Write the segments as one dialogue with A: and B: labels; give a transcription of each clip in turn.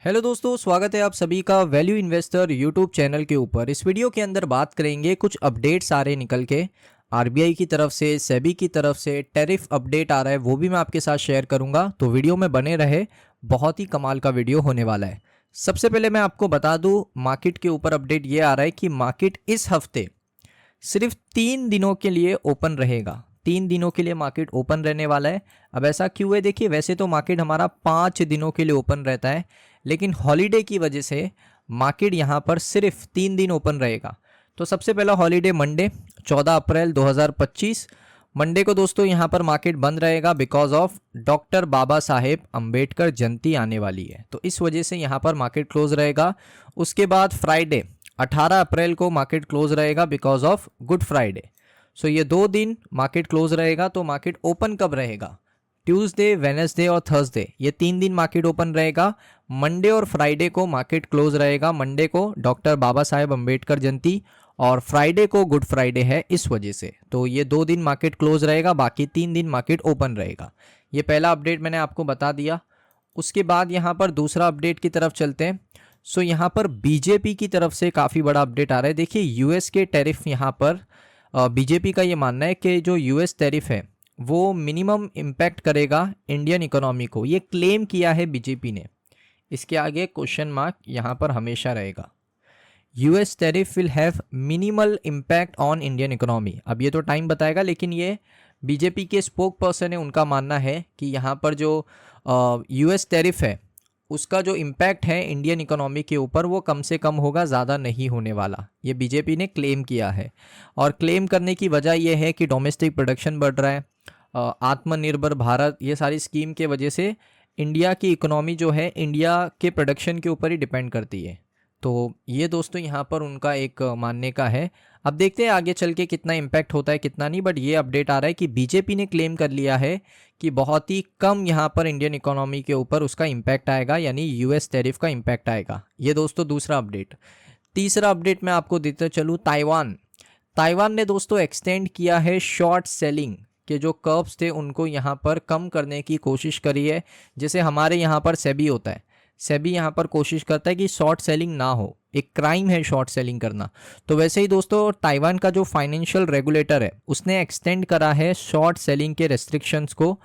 A: Hello दोस्तों, स्वागत है आप सभी का वैल्यू इन्वेस्टर यूट्यूब चैनल के ऊपर। इस वीडियो के अंदर बात करेंगे कुछ अपडेट्स आ रहे निकल के आरबीआई की तरफ से, सेबी की तरफ से टैरिफ अपडेट आ रहा है, वो भी मैं आपके साथ शेयर करूंगा। तो वीडियो में बने रहे, बहुत ही कमाल का वीडियो होने वाला है। सबसे पहले मैं आपको बता दूं, मार्केट के ऊपर अपडेट ये आ रहा है कि मार्केट इस हफ्ते सिर्फ 3 दिनों के लिए ओपन रहेगा। 3 दिनों के लिए मार्केट ओपन रहने वाला है। अब ऐसा क्यों है? देखिए, वैसे तो मार्केट हमारा 5 दिनों के लिए ओपन रहता है, लेकिन हॉलीडे की वजह से मार्केट यहाँ पर सिर्फ 3 दिन ओपन रहेगा। तो सबसे पहला हॉलीडे मंडे 14 अप्रैल 2025। मंडे को दोस्तों यहाँ पर मार्केट बंद रहेगा because of doctor Baba Saheb Ambedkar जयंती आने वाली है, तो इस वजह से यहाँ पर मार्केट क्लोज रहेगा। उसके बाद फ्राइडे 18 अप्रैल को मार्केट क्लोज रहेगा बिकॉज ऑफ गुड फ्राइडे। सो ये 2 दिन मार्केट क्लोज रहेगा। तो मार्केट ओपन कब रहेगा? ट्यूसडे, वेडनेसडे और थर्सडे, ये 3 दिन मार्केट ओपन रहेगा। मंडे और फ्राइडे को मार्केट क्लोज रहेगा। मंडे को डॉक्टर बाबा साहेब अम्बेडकर जयंती और फ्राइडे को गुड फ्राइडे है, इस वजह से तो ये 2 दिन मार्केट क्लोज रहेगा, बाकी 3 दिन मार्केट ओपन रहेगा। ये पहला अपडेट मैंने आपको बता दिया। उसके बाद यहाँ पर दूसरा अपडेट की तरफ चलते हैं। सो यहाँ पर बीजेपी की तरफ से काफ़ी बड़ा अपडेट आ रहा है। देखिए, यूएस के टैरिफ यहाँ पर बीजेपी का ये मानना है कि जो यूएस टैरिफ है वो मिनिमम इम्पैक्ट करेगा इंडियन इकोनॉमी को, ये क्लेम किया है बीजेपी ने। इसके आगे क्वेश्चन मार्क यहाँ पर हमेशा रहेगा। US tariff will have minimal impact on Indian economy. अब ये तो टाइम बताएगा, लेकिन ये बीजेपी के स्पोक पर्सन है, उनका मानना है कि यहाँ पर जो यूएस टैरिफ है उसका जो इम्पैक्ट है इंडियन इकोनॉमी के ऊपर वो कम से कम होगा, ज़्यादा नहीं होने वाला। ये बीजेपी ने क्लेम किया है, और क्लेम करने की वजह यह है कि डोमेस्टिक प्रोडक्शन बढ़ रहा है, आत्मनिर्भर भारत, ये सारी स्कीम के वजह से इंडिया की इकोनॉमी जो है इंडिया के प्रोडक्शन के ऊपर ही डिपेंड करती है। तो ये दोस्तों यहाँ पर उनका एक मानने का है। अब देखते हैं आगे चल के कितना इम्पैक्ट होता है कितना नहीं, बट ये अपडेट आ रहा है कि बीजेपी ने क्लेम कर लिया है कि बहुत ही कम यहाँ पर इंडियन इकोनॉमी के ऊपर उसका इम्पैक्ट आएगा, यानी यूएस टैरिफ का इम्पैक्ट आएगा। ये दोस्तों दूसरा अपडेट। तीसरा अपडेट मैं आपको देते चलूँ, ताइवान ने दोस्तों एक्सटेंड किया है शॉर्ट सेलिंग के जो कर्व्स थे उनको यहाँ पर कम करने की कोशिश करी है। जैसे हमारे यहाँ पर सेबी होता है, सेबी यहाँ पर कोशिश करता है कि शॉर्ट सेलिंग ना हो, एक क्राइम है शॉर्ट सेलिंग करना। तो वैसे ही दोस्तों ताइवान का जो फाइनेंशियल रेगुलेटर है उसने एक्सटेंड करा है शॉर्ट सेलिंग के रेस्ट्रिक्शंस को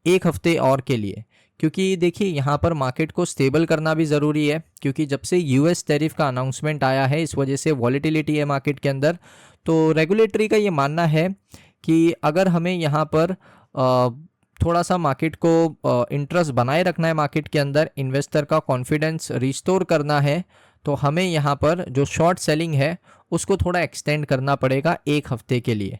A: 1 हफ्ते और के लिए, क्योंकि देखिए यहाँ पर मार्केट को स्टेबल करना भी ज़रूरी है, क्योंकि जब से यूएस टैरिफ का अनाउंसमेंट आया है इस वजह से वॉलेटिलिटी है मार्केट के अंदर। तो रेगुलेटरी का ये मानना है कि अगर हमें यहाँ पर थोड़ा सा मार्केट को इंटरेस्ट बनाए रखना है, मार्केट के अंदर इन्वेस्टर का कॉन्फिडेंस रिस्टोर करना है, तो हमें यहाँ पर जो शॉर्ट सेलिंग है उसको थोड़ा एक्सटेंड करना पड़ेगा 1 हफ्ते के लिए।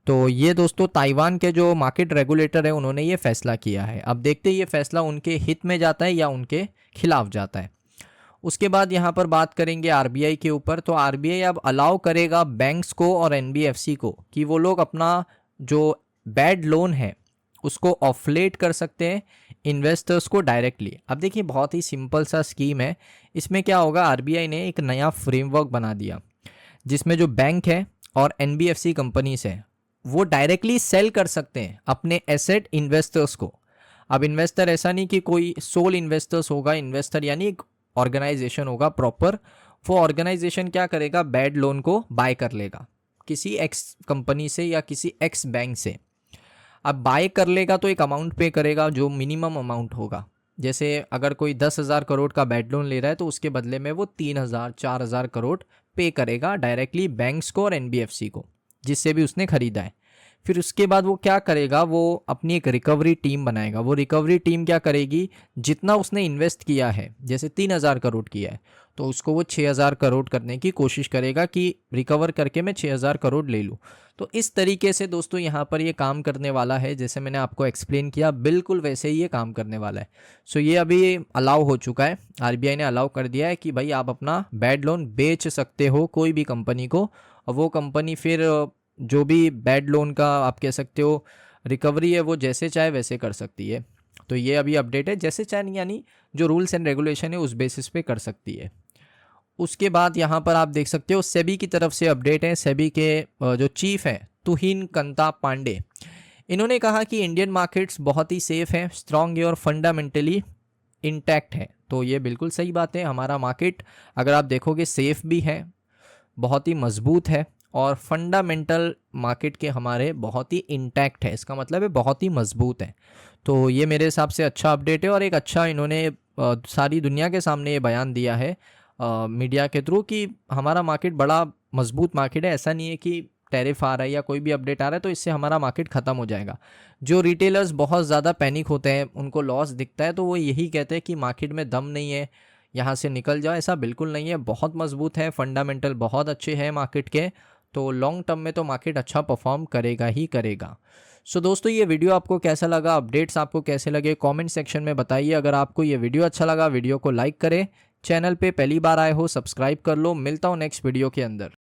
A: तो ये दोस्तों ताइवान के जो मार्केट रेगुलेटर है उन्होंने ये फैसला किया है। अब देखते हैं ये फैसला उनके हित में जाता है या उनके खिलाफ जाता है। उसके बाद यहाँ पर बात करेंगे आरबीआई के ऊपर। तो आरबीआई अब अलाउ करेगा बैंक्स को और एनबीएफसी को कि वो लोग अपना जो बैड लोन है उसको ऑफलेट कर सकते हैं इन्वेस्टर्स को डायरेक्टली। अब देखिए बहुत ही सिंपल सा स्कीम है। इसमें क्या होगा, आरबीआई ने एक नया फ्रेमवर्क बना दिया जिसमें जो बैंक है और एनबीएफसी कंपनीज है वो डायरेक्टली सेल कर सकते हैं अपने एसेट इन्वेस्टर्स को। अब इन्वेस्टर ऐसा नहीं कि कोई सोल इन्वेस्टर्स होगा, इन्वेस्टर यानी एक ऑर्गेनाइजेशन होगा प्रॉपर। वो ऑर्गेनाइजेशन क्या करेगा, बैड लोन को बाय कर लेगा किसी एक्स कंपनी से या किसी एक्स बैंक से। अब बाय कर लेगा तो एक अमाउंट पे करेगा जो मिनिमम अमाउंट होगा। जैसे अगर कोई 10,000 करोड़ का बैड लोन ले रहा है तो उसके बदले में वो 3,000-4,000 करोड़ पे करेगा डायरेक्टली बैंक्स को और एनबीएफसी को जिससे भी उसने खरीदा है। फिर उसके बाद वो क्या करेगा, वो अपनी एक रिकवरी टीम बनाएगा। वो रिकवरी टीम क्या करेगी, जितना उसने इन्वेस्ट किया है, जैसे 3,000 करोड़ किया है तो उसको वो 6,000 करोड़ करने की कोशिश करेगा कि रिकवर करके मैं 6,000 करोड़ ले लूँ। तो इस तरीके से दोस्तों यहाँ पर ये काम करने वाला है, जैसे मैंने आपको एक्सप्लेन किया बिल्कुल वैसे ही ये काम करने वाला है। सो ये अभी अलाउ हो चुका है, आरबीआई ने अलाउ कर दिया है कि भाई आप अपना बैड लोन बेच सकते हो कोई भी कंपनी को, और वो कंपनी फिर जो भी बैड लोन का आप कह सकते हो रिकवरी है वो जैसे चाहे वैसे कर सकती है। तो ये अभी अपडेट है, जैसे चाहे यानी जो रूल्स एंड रेगुलेशन है उस बेसिस पे कर सकती है। उसके बाद यहाँ पर आप देख सकते हो सेबी की तरफ से अपडेट है। सेबी के जो चीफ हैं तुहिन कंता पांडे, इन्होंने कहा कि इंडियन मार्केट्स बहुत ही सेफ हैं, स्ट्रॉन्ग है और फंडामेंटली इंटैक्ट है। तो ये बिल्कुल सही बात है। हमारा मार्केट अगर आप देखोगे सेफ भी है, बहुत ही मजबूत है, और फंडामेंटल मार्केट के हमारे बहुत ही इंटैक्ट है। इसका मतलब है बहुत ही मजबूत है। तो ये मेरे हिसाब से अच्छा अपडेट है, और एक अच्छा इन्होंने सारी दुनिया के सामने ये बयान दिया है मीडिया के थ्रू कि हमारा मार्केट बड़ा मजबूत मार्केट है। ऐसा नहीं है कि टैरिफ आ रहा है या कोई भी अपडेट आ रहा है तो इससे हमारा मार्केट ख़त्म हो जाएगा। जो रिटेलर्स बहुत ज़्यादा पैनिक होते हैं, उनको लॉस दिखता है, तो वो यही कहते हैं कि मार्केट में दम नहीं है, यहाँ से निकल जाओ। ऐसा बिल्कुल नहीं है, बहुत मजबूत है, फंडामेंटल बहुत अच्छे हैं मार्केट के। तो लॉन्ग टर्म में तो मार्केट अच्छा परफॉर्म करेगा ही करेगा। सो दोस्तों, ये वीडियो आपको कैसा लगा, अपडेट्स आपको कैसे लगे, कमेंट सेक्शन में बताइए। अगर आपको ये वीडियो अच्छा लगा, वीडियो को लाइक करें, चैनल पे पहली बार आए हो सब्सक्राइब कर लो। मिलता हूँ नेक्स्ट वीडियो के अंदर।